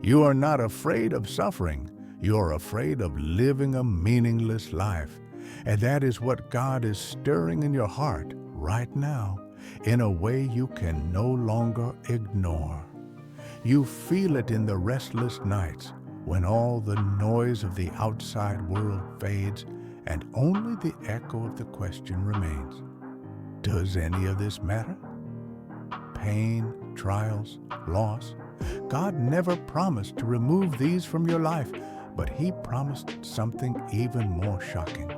You are not afraid of suffering. You are afraid of living a meaningless life. And that is what God is stirring in your heart right now in a way you can no longer ignore. You feel it in the restless nights when all the noise of the outside world fades and only the echo of the question remains. Does any of this matter? Pain, trials, loss. God never promised to remove these from your life, but He promised something even more shocking.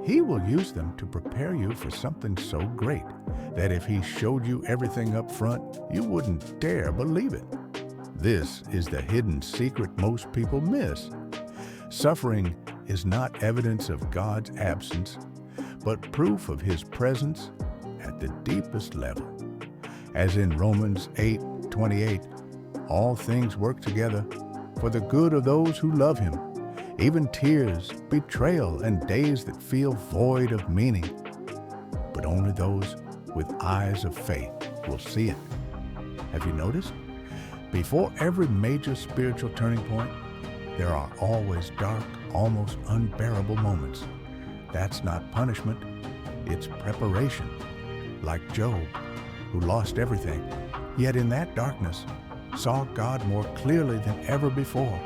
He will use them to prepare you for something so great that if He showed you everything up front, you wouldn't dare believe it. This is the hidden secret most people miss. Suffering is not evidence of God's absence, but proof of His presence at the deepest level. As in Romans 8:28, all things work together for the good of those who love Him. Even tears, betrayal, and days that feel void of meaning. But only those with eyes of faith will see it. Have you noticed? Before every major spiritual turning point, there are always dark, almost unbearable moments. That's not punishment, it's preparation. Like Job, who lost everything, yet in that darkness saw God more clearly than ever before.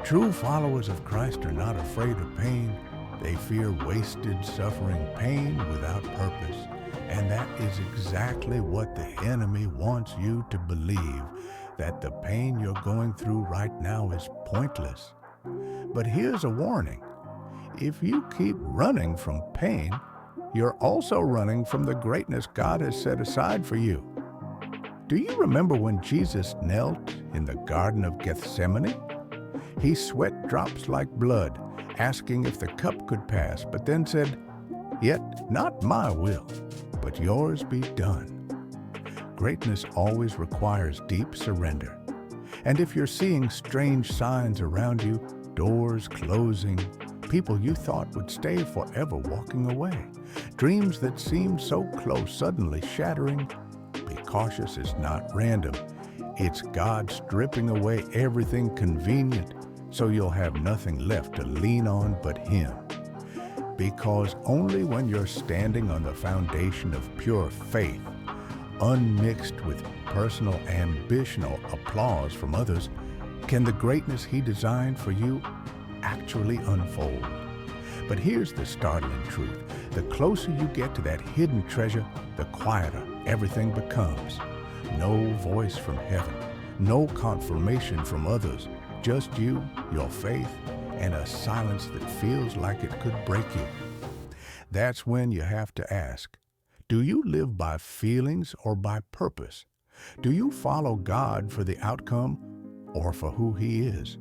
True followers of Christ are not afraid of pain. They fear wasted suffering, pain without purpose. And that is exactly what the enemy wants you to believe, that the pain you're going through right now is pointless. But here's a warning. If you keep running from pain, you're also running from the greatness God has set aside for you. Do you remember when Jesus knelt in the Garden of Gethsemane? He sweat drops like blood, asking if the cup could pass, but then said, "Yet not my will, but yours be done." Greatness always requires deep surrender. And if you're seeing strange signs around you, doors closing, people you thought would stay forever walking away, dreams that seemed so close suddenly shattering, be cautious, it's not random. It's God stripping away everything convenient so you'll have nothing left to lean on but Him. Because only when you're standing on the foundation of pure faith, unmixed with personal ambition or applause from others, can the greatness He designed for you actually unfold. But here's the startling truth. The closer you get to that hidden treasure, the quieter everything becomes. No voice from heaven, no confirmation from others, just you, your faith, and a silence that feels like it could break you. That's when you have to ask, do you live by feelings or by purpose? Do you follow God for the outcome or for who He is?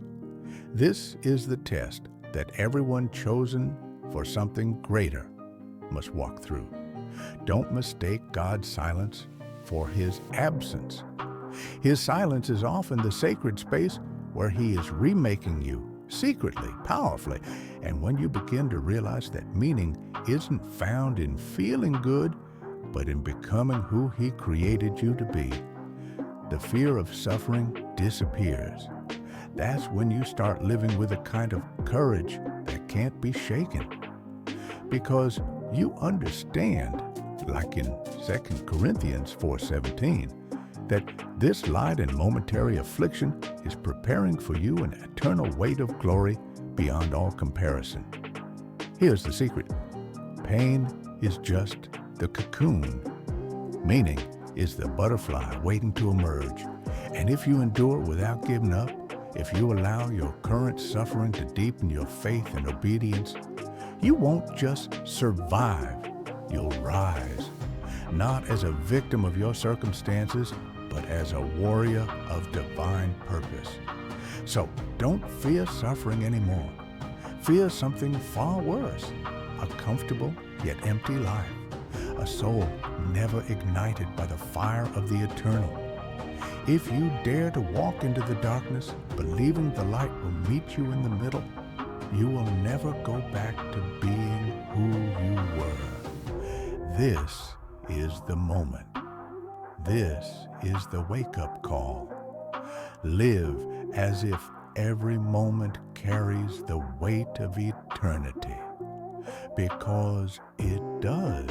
This is the test that everyone chosen for something greater must walk through. Don't mistake God's silence for His absence. His silence is often the sacred space where He is remaking you secretly, powerfully. And when you begin to realize that meaning isn't found in feeling good, but in becoming who He created you to be, the fear of suffering disappears. That's when you start living with a kind of courage that can't be shaken. Because you understand, like in 2 Corinthians 4:17, that this light and momentary affliction is preparing for you an eternal weight of glory beyond all comparison. Here's the secret. Pain is just the cocoon. Meaning is the butterfly waiting to emerge. And if you endure without giving up, if you allow your current suffering to deepen your faith and obedience, you won't just survive, you'll rise. Not as a victim of your circumstances, but as a warrior of divine purpose. So don't fear suffering anymore. Fear something far worse, a comfortable yet empty life, a soul never ignited by the fire of the eternal. If you dare to walk into the darkness, believing the light will meet you in the middle, you will never go back to being who you were. This is the moment. This is the wake-up call. Live as if every moment carries the weight of eternity, because it does.